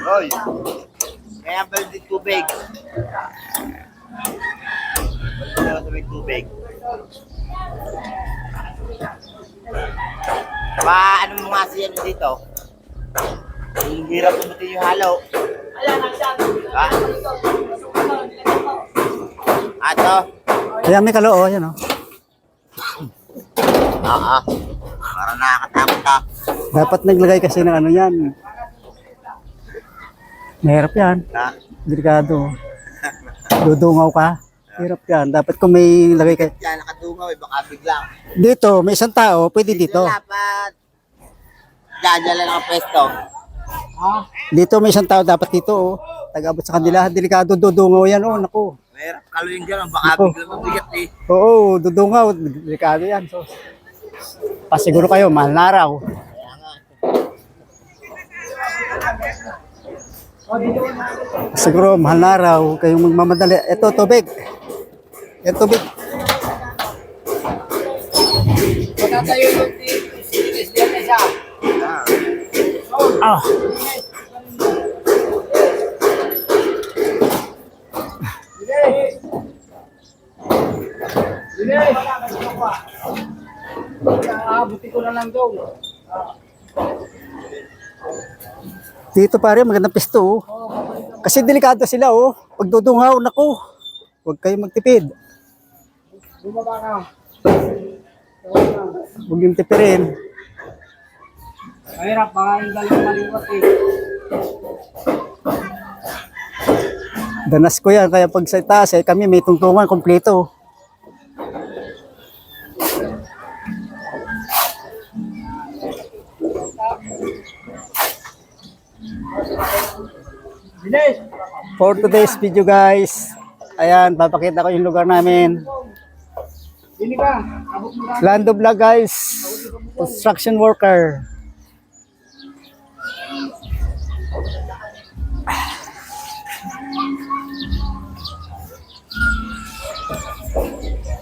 Hoy, kaya ba yung tubig? Wala sa may tubig. Ano mo nga siya dito? Ang hirap pumutin yung halo. Ha? Ato? Ayan, may kaloo, yan o. Oo. Para nakakatakot ka. Dapat naglagay kasi ng ano yan. Mahirap yan. Ha? Delikado. Dudungaw ka. Hirap yan. Dapat kung may lagay ka. Yan, nakadungaw eh. Baka biglang. Dito, may isang tao, pwede dito. Dapat. Diyan lang ang pwesto. Dito, may isang tao dapat dito. Oh. Tag-abot sa kanila. Delikado, dudungaw yan. Oh, naku. Mahirap kaluin dyan. Baka Ako. biglang mabigat eh. Oo, dudungaw. Delikado yan. So, pasiguro kayo, mahal na araw. Siguro, mahal na araw. Kayong magmamadali. Ito, tubig. Ito, tubig. Matatayo yung tinis diyan na siya. Ah. Dinis! Buti ko na lang daw. Dito pare, magandang pisto. Oh. Kasi delikado sila. Oh. Pag dudungaw, naku. Huwag kayong magtipid. Bumaba ka. Huwag yung tipirin. Mahirap, baka yung galing maliwat eh. Danas ko yan. Kaya pag sa itaas, eh, kami may tungtungan kompleto. Dinis! For today's video guys, ayan, papakita ko yung lugar namin. Dini ka, abot mo ka. Lando Vlog guys, construction worker.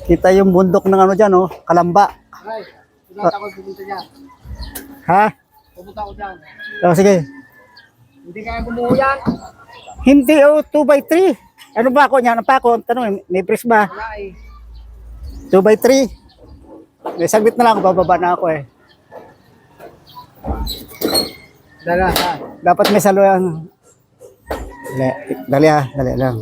Kita yung bundok ng ano dyan, oh, Kalamba. Ay, pupunta ko pupunta dyan. Ha? Pupunta ko dyan. Oh, sige. Hindi kaya bumuho yan. Hindi, oh, 2x3. Ano ba ako niyan? Ang pako, tanong, may press ba? Wala eh. 2x3. May saglit na lang ako, bababa na ako eh. Dala, Dapat may saluyan. Dali, dali lang.